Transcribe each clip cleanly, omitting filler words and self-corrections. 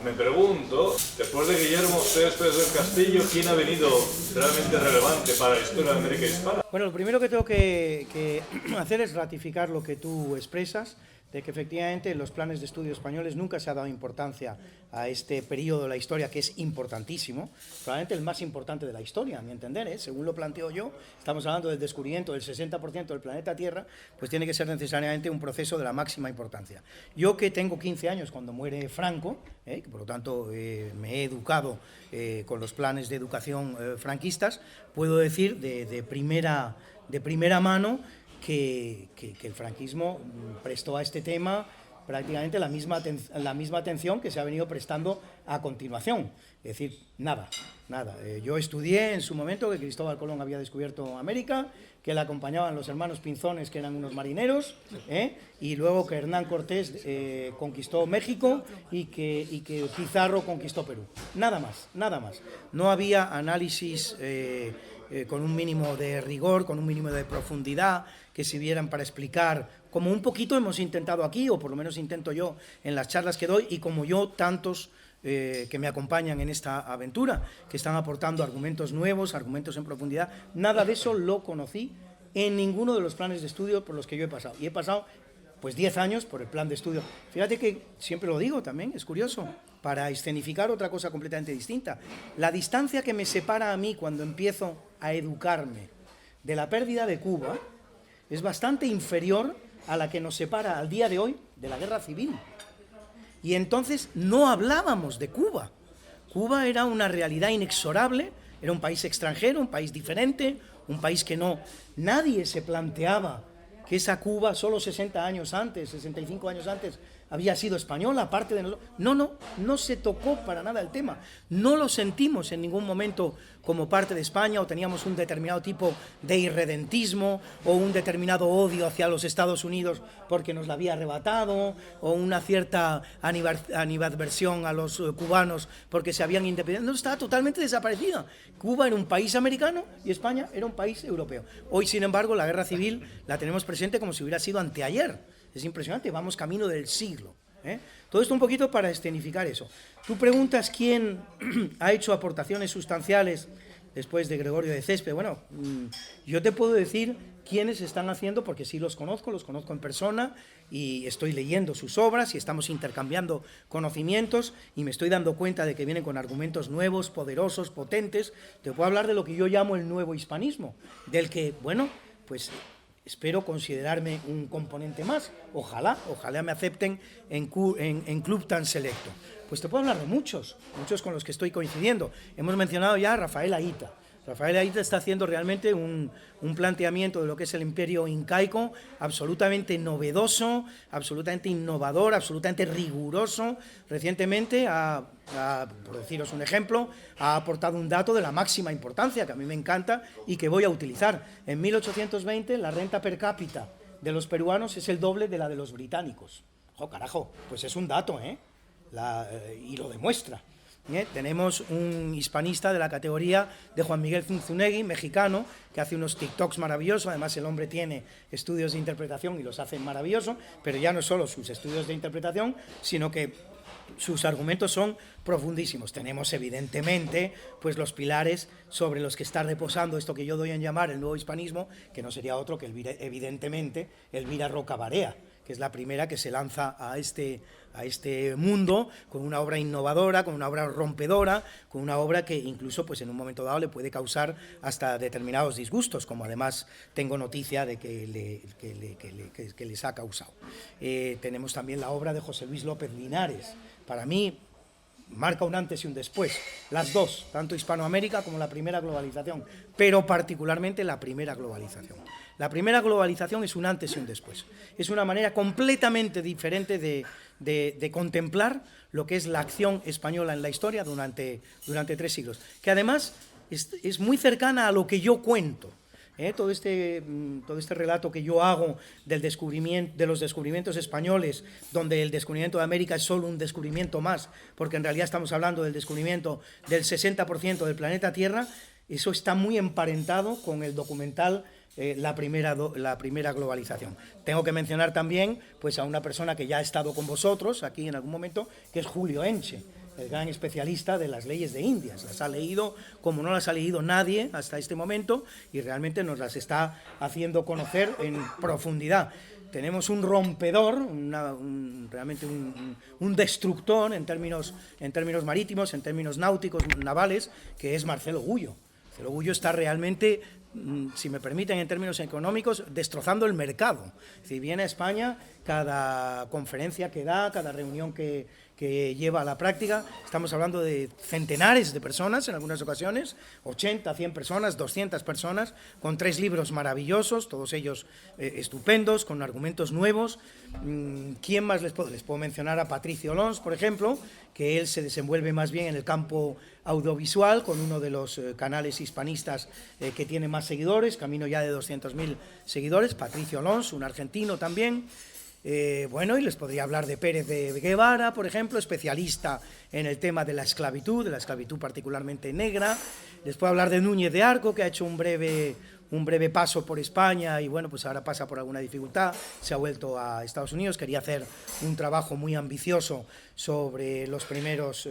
Me pregunto, después de Guillermo Céspedes del Castillo, ¿quién ha venido realmente relevante para la historia de América Hispana? Bueno, lo primero que tengo que hacer es ratificar lo que tú expresas, de que efectivamente en los planes de estudio españoles nunca se ha dado importancia a este periodo de la historia, que es importantísimo, probablemente el más importante de la historia, a mi entender, según lo planteo yo. Estamos hablando del descubrimiento del 60% del planeta Tierra, pues tiene que ser necesariamente un proceso de la máxima importancia. Yo, que tengo 15 años cuando muere Franco, que por lo tanto me he educado con los planes de educación franquistas, puedo decir de primera mano que el franquismo prestó a este tema prácticamente la misma atención que se ha venido prestando a continuación. Es decir, nada. Yo estudié en su momento que Cristóbal Colón había descubierto América, que le acompañaban los hermanos Pinzones, que eran unos marineros, y luego que Hernán Cortés conquistó México y que Pizarro conquistó Perú. Nada más. No había análisis con un mínimo de rigor, con un mínimo de profundidad, que sirvieran para explicar, como un poquito hemos intentado aquí, o por lo menos intento yo en las charlas que doy, y como yo tantos que me acompañan en esta aventura, que están aportando argumentos nuevos, argumentos en profundidad. Nada de eso lo conocí en ninguno de los planes de estudio por los que yo he pasado. Y he pasado pues 10 años por el plan de estudio. Fíjate que siempre lo digo también, es curioso, para escenificar otra cosa completamente distinta. La distancia que me separa a mí cuando empiezo a educarme de la pérdida de Cuba es bastante inferior a la que nos separa al día de hoy de la guerra civil. Y entonces no hablábamos de Cuba. Cuba era una realidad inexorable, era un país extranjero, un país diferente, un país que nadie se planteaba que esa Cuba solo 60 años antes, 65 años antes, había sido española, aparte de nosotros. No se tocó para nada el tema. No lo sentimos en ningún momento como parte de España, o teníamos un determinado tipo de irredentismo, o un determinado odio hacia los Estados Unidos porque nos la había arrebatado, o una cierta animadversión a los cubanos porque se habían independizado. No, estaba totalmente desaparecida. Cuba era un país americano y España era un país europeo. Hoy, sin embargo, la guerra civil la tenemos presente como si hubiera sido anteayer. Es impresionante, vamos camino del siglo. Todo esto un poquito para escenificar eso. Tú preguntas quién ha hecho aportaciones sustanciales después de Gregorio de Céspedes. Bueno, yo te puedo decir quiénes están haciendo, porque sí los conozco en persona, y estoy leyendo sus obras y estamos intercambiando conocimientos, y me estoy dando cuenta de que vienen con argumentos nuevos, poderosos, potentes. Te puedo hablar de lo que yo llamo el nuevo hispanismo, del que, bueno, pues espero considerarme un componente más. Ojalá me acepten en club tan selecto. Pues te puedo hablar de muchos con los que estoy coincidiendo. Hemos mencionado ya a Rafael Ayita. Rafael Ayita está haciendo realmente un planteamiento de lo que es el imperio incaico absolutamente novedoso, absolutamente innovador, absolutamente riguroso. Recientemente, por deciros un ejemplo, ha aportado un dato de la máxima importancia, que a mí me encanta y que voy a utilizar. En 1820 la renta per cápita de los peruanos es el doble de la de los británicos. Carajo, pues es un dato, y lo demuestra. Tenemos un hispanista de la categoría de Juan Miguel Zunzunegui, mexicano, que hace unos TikToks maravillosos. Además, el hombre tiene estudios de interpretación y los hace maravillosos, pero ya no solo sus estudios de interpretación, sino que sus argumentos son profundísimos. Tenemos, evidentemente, pues los pilares sobre los que está reposando esto que yo doy en llamar el nuevo hispanismo, que no sería otro que, evidentemente, Elvira Roca Barea, que es la primera que se lanza a este mundo con una obra innovadora, con una obra rompedora, con una obra que incluso pues en un momento dado le puede causar hasta determinados disgustos, como además tengo noticia de que les ha causado. Tenemos también la obra de José Luis López Linares. Para mí marca un antes y un después, las dos, tanto Hispanoamérica como la primera globalización, pero particularmente la primera globalización. La primera globalización es un antes y un después. Es una manera completamente diferente de contemplar lo que es la acción española en la historia durante 3 siglos, que además es muy cercana a lo que yo cuento. Todo este relato que yo hago de los descubrimientos españoles, donde el descubrimiento de América es solo un descubrimiento más, porque en realidad estamos hablando del descubrimiento del 60% del planeta Tierra, eso está muy emparentado con el documental la primera globalización. Tengo que mencionar también pues, a una persona que ya ha estado con vosotros aquí en algún momento, que es Julio Enche. el gran especialista de las leyes de Indias. Las ha leído como no las ha leído nadie hasta este momento y realmente nos las está haciendo conocer en profundidad. Tenemos un rompedor, realmente un destructor en términos marítimos, en términos náuticos, navales, que es Marcelo Gullo. Marcelo Gullo está realmente, si me permiten en términos económicos, destrozando el mercado. Si viene a España, cada conferencia que da, cada reunión que lleva a la práctica, estamos hablando de centenares de personas en algunas ocasiones, 80, 100 personas, 200 personas, con 3 libros maravillosos, todos ellos estupendos, con argumentos nuevos. ¿Quién más les puedo mencionar? A Patricio Lons, por ejemplo, que él se desenvuelve más bien en el campo audiovisual, con uno de los canales hispanistas que tiene más seguidores, camino ya de 200.000 seguidores, Patricio Lons, un argentino también. Bueno, y les podría hablar de Pérez de Guevara, por ejemplo, especialista en el tema de la esclavitud particularmente negra. Les puedo hablar de Núñez de Arco, que ha hecho un breve paso por España y bueno, pues ahora pasa por alguna dificultad, se ha vuelto a Estados Unidos, quería hacer un trabajo muy ambicioso sobre los primeros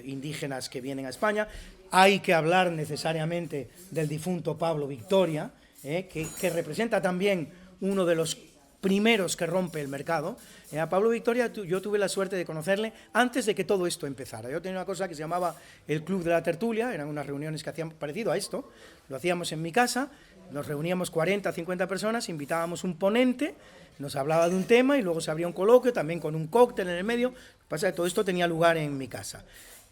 indígenas que vienen a España. Hay que hablar necesariamente del difunto Pablo Victoria, que representa también uno de los primeros que rompe el mercado. A Pablo Victoria yo tuve la suerte de conocerle antes de que todo esto empezara. Yo tenía una cosa que se llamaba el Club de la Tertulia, eran unas reuniones que hacían parecido a esto, lo hacíamos en mi casa, nos reuníamos 40, 50 personas, invitábamos un ponente, nos hablaba de un tema y luego se abría un coloquio, también con un cóctel en el medio. Lo que pasa es que todo esto tenía lugar en mi casa.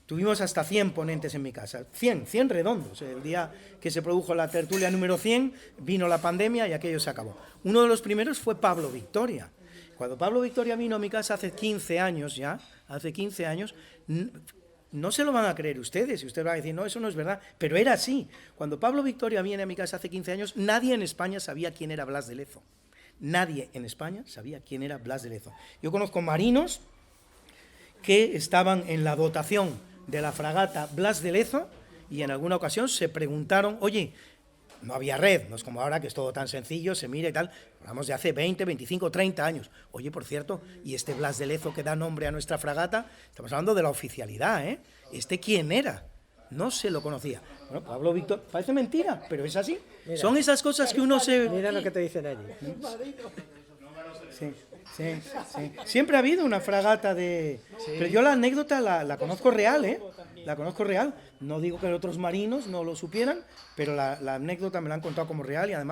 Tuvimos hasta 100 ponentes en mi casa, 100 redondos. El día que se produjo la tertulia número 100, vino la pandemia y aquello se acabó. Uno de los primeros fue Pablo Victoria. Cuando Pablo Victoria vino a mi casa hace 15 años ya, no se lo van a creer ustedes, y ustedes van a decir, no, eso no es verdad, pero era así. Cuando Pablo Victoria viene a mi casa hace 15 años, nadie en España sabía quién era Blas de Lezo. Nadie en España sabía quién era Blas de Lezo. Yo conozco marinos que estaban en la dotación de la fragata Blas de Lezo y en alguna ocasión se preguntaron, oye, no había red, no es como ahora que es todo tan sencillo, se mira y tal, hablamos de hace 20, 25, 30 años. Oye, por cierto, y este Blas de Lezo que da nombre a nuestra fragata, estamos hablando de la oficialidad, ¿eh? ¿Este quién era? No se lo conocía. Bueno, Pablo Víctor, parece mentira, pero es así. Mira, son esas cosas que uno se... Mira lo que te dicen allí. Sí. Siempre ha habido una fragata de... Sí. Pero yo la anécdota la conozco real, ¿eh? La conozco real. No digo que otros marinos no lo supieran, pero la anécdota me la han contado como real y además